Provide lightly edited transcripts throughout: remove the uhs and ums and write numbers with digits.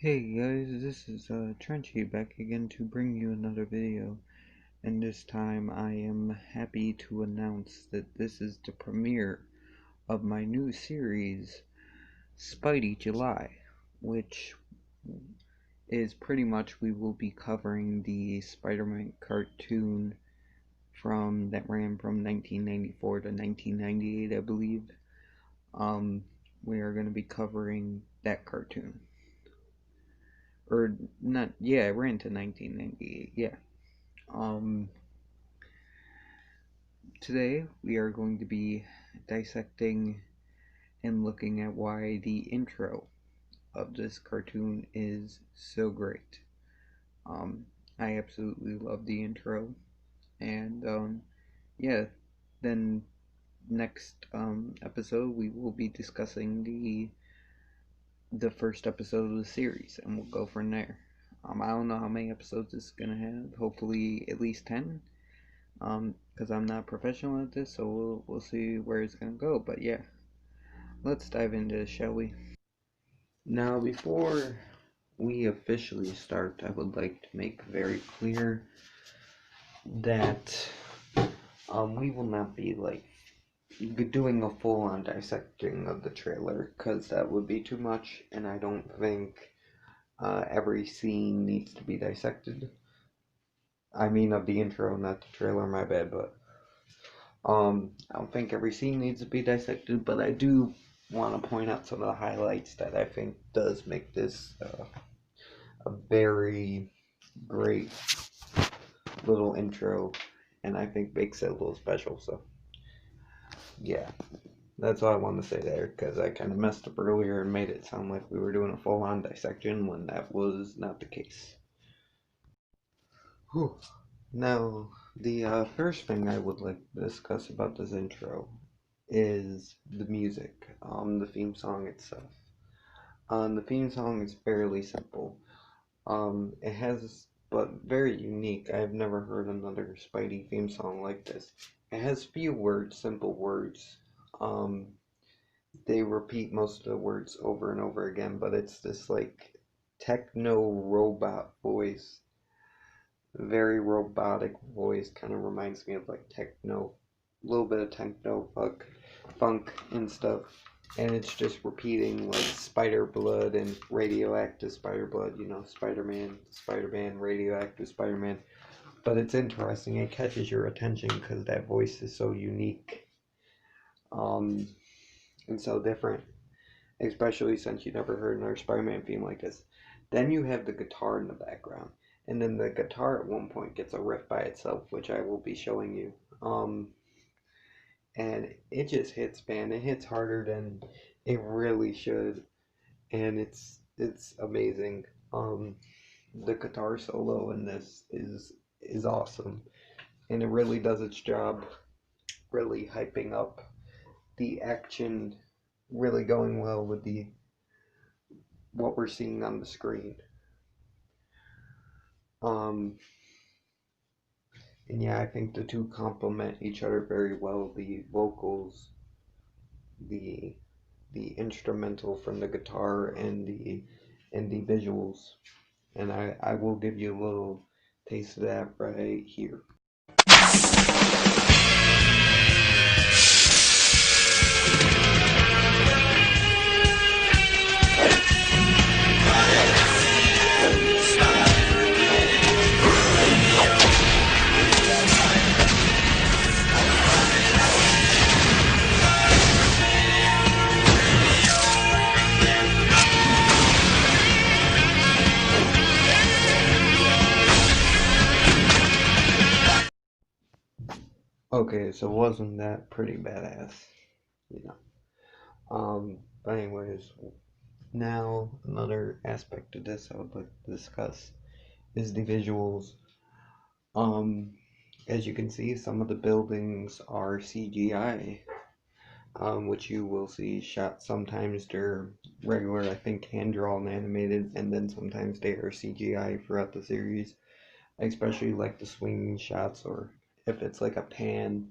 Hey guys, this is Trenchy back again to bring you another video, and this time I am happy to announce that this is the premiere of my new series, Spidey July, which is pretty much we will be covering the Spider-Man cartoon that ran from 1994 to 1998, I believe. We are going to be covering that cartoon. Or not, yeah, it ran to 1998, yeah. Um, Today we are going to be dissecting and looking at why the intro of this cartoon is so great. Um, I absolutely love the intro, and yeah, then next episode we will be discussing the first episode of the series, and we'll go from there. I don't know how many episodes it's gonna have. Hopefully, at least 10. Because I'm not professional at this, so we'll see where it's gonna go. But yeah, let's dive into this, shall we? Now, before we officially start, I would like to make very clear that we will not be doing a full-on dissecting of the trailer, because that would be too much, and I don't think every scene needs to be dissected. I mean, of the intro, not the trailer, my bad, but I don't think every scene needs to be dissected, but I do want to point out some of the highlights that I think does make this a very great little intro, and I think makes it a little special. So, yeah, that's all I want to say there, because I kind of messed up earlier and made it sound like we were doing a full-on dissection when that was not the case. Whew. Now, the first thing I would like to discuss about this intro is the music, the theme song itself. The theme song is fairly simple. It has, but very unique. I've never heard another Spidey theme song like this. It has few words, simple words. Um, they repeat most of the words over and over again, but it's this like techno robot voice, very robotic voice. Kind of reminds me of like techno, a little bit of techno funk and stuff, and it's just repeating like spider blood and radioactive spider blood, Spider-Man, radioactive Spider-Man. But it's interesting, it catches your attention because that voice is so unique, um, and so different, especially since you never heard another Spider-Man theme like this. Then you have the guitar in the background, and then the guitar at one point gets a riff by itself, which I will be showing you. And it just hits, man. It hits harder than it really should, and it's amazing. The guitar solo in this is awesome, and it really does its job, really hyping up the action, really going well with the what we're seeing on the screen. Um, and yeah, I think the two complement each other very well. The vocals, the instrumental from the guitar, and the visuals. And I will give you a little taste of that right here. Okay, so wasn't that pretty badass? You know. But anyways, now another aspect of this I would like to discuss is the visuals. Um, as you can see, some of the buildings are CGI, which you will see shot. Sometimes they're regular, I think, hand drawn animated, and then sometimes they are CGI throughout the series. Especially like the swinging shots, or if it's like a pan,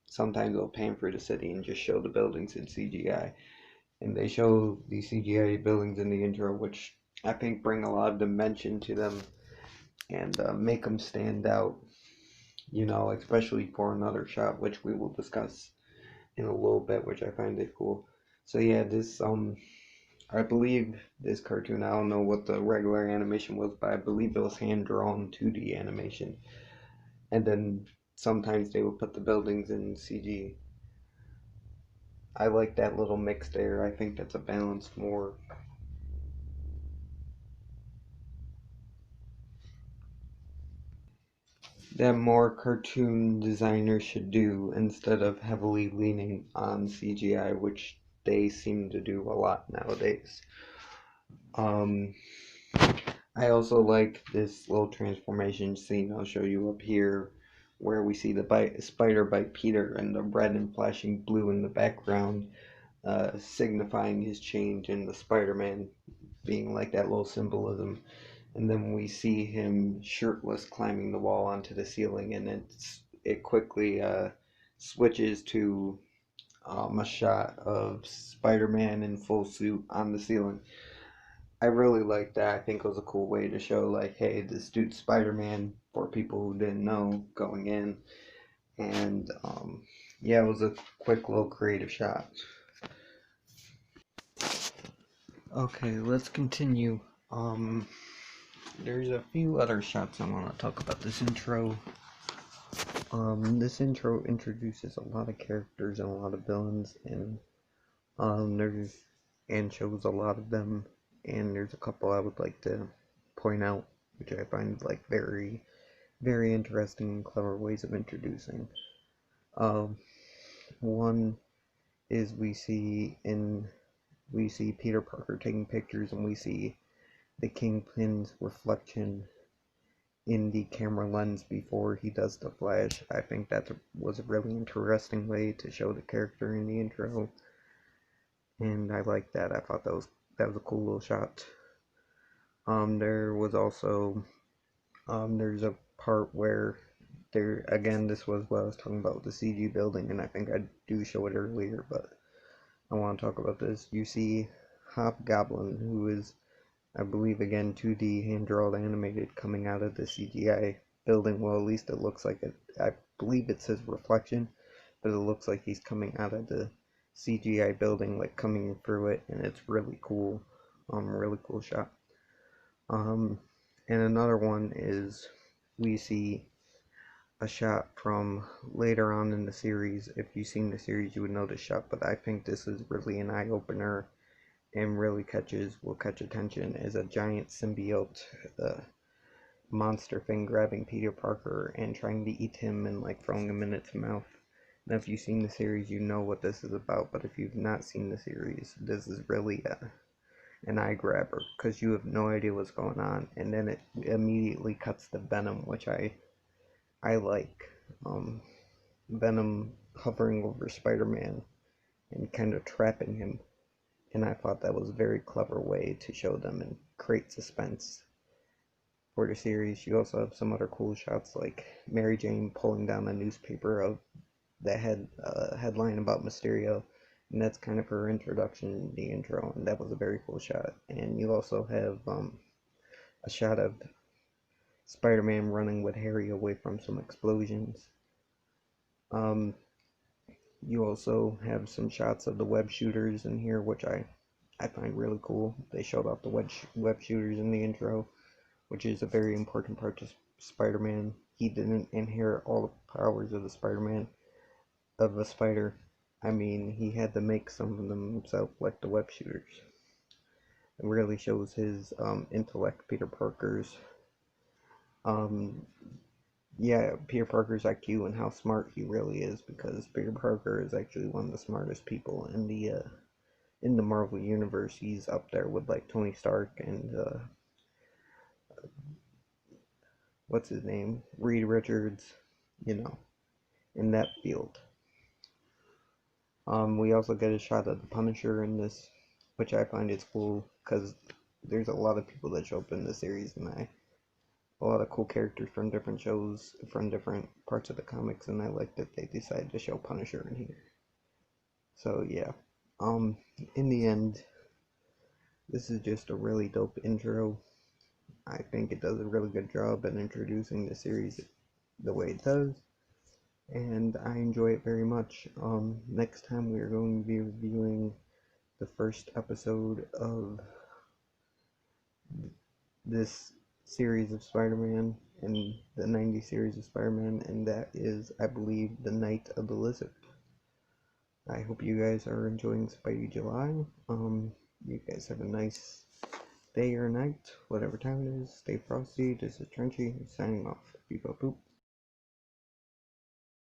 sometimes they'll pan for the city and just show the buildings in CGI. And they show the CGI buildings in the intro, which I think bring a lot of dimension to them and make them stand out, especially for another shot, which we will discuss in a little bit, which I find it cool. So yeah, this I believe this cartoon, I don't know what the regular animation was, but I believe it was hand drawn 2D animation. And then sometimes they would put the buildings in CG. I like that little mix there. I think that's a balance more that more cartoon designers should do instead of heavily leaning on CGI, which they seem to do a lot nowadays. Um, I also like this little transformation scene I'll show you up here, where we see the spider bite Peter and the red and flashing blue in the background, signifying his change in the Spider-Man being like that little symbolism. And then we see him shirtless climbing the wall onto the ceiling, and it quickly switches to a shot of Spider-Man in full suit on the ceiling. I really like that. I think it was a cool way to show, like, hey, this dude's Spider-Man for people who didn't know going in. And yeah, it was a quick little creative shot. Okay, let's continue. Um, there's a few other shots I want to talk about. This intro. This intro introduces a lot of characters and a lot of villains, and there's and shows a lot of them. And there's a couple I would like to point out, which I find like very, very interesting and clever ways of introducing. Um, one is we see Peter Parker taking pictures, and we see the Kingpin's reflection in the camera lens before he does the flash. I think that was a really interesting way to show the character in the intro, and I like that. I thought that was a cool little shot. There was also there's a part where there again, this was what I was talking about with the CG building, and I think I do show it earlier, but I want to talk about this. You see Hobgoblin, who is, I believe, again 2D hand drawn animated, coming out of the CGI building. Well, at least it looks like it. I believe it says reflection, but it looks like he's coming out of the CGI building, like coming through it, and it's really cool. Really cool shot. Um, and another one is we see a shot from later on in the series. If you've seen the series, you would know this shot, but I think this is really an eye opener and really will catch attention as a giant symbiote monster thing grabbing Peter Parker and trying to eat him and like throwing him in its mouth. Now, if you've seen the series, you know what this is about, but if you've not seen the series, this is really an eye grabber because you have no idea what's going on, and then it immediately cuts to Venom, which I like. Um, Venom hovering over Spider-Man and kind of trapping him, and I thought that was a very clever way to show them and create suspense for the series. You also have some other cool shots like Mary Jane pulling down a newspaper of the headline about Mysterio, and that's kind of her introduction in the intro, and that was a very cool shot. And you also have a shot of Spider-Man running with Harry away from some explosions. Um, you also have some shots of the web shooters in here, which I find really cool. They showed off the web shooters in the intro, which is a very important part to Spider-Man. He didn't inherit all the powers of the Spider-Man, of a spider. I mean, he had to make some of them himself, like the web shooters. It really shows his intellect, Peter Parker's. Um, yeah, Peter Parker's IQ and how smart he really is, because Peter Parker is actually one of the smartest people in the Marvel universe. He's up there with like Tony Stark and what's his name, Reed Richards, you know, in that field. We also get a shot of the Punisher in this, which I find is cool because there's a lot of people that show up in the series, and a lot of cool characters from different shows, from different parts of the comics, and I like that they decided to show Punisher in here. So yeah, in the end, This is just a really dope intro. I think it does a really good job at introducing the series the way it does, and I enjoy it very much. Next time we are going to be reviewing the first episode of this series of Spider-Man and the 90 series of Spider-Man, and that is, I believe, The Night of the Lizard. I hope you guys are enjoying Spidey July. You guys have a nice day or night, whatever time it is. Stay frosty. This is Trenchy signing off. Beep boop boop.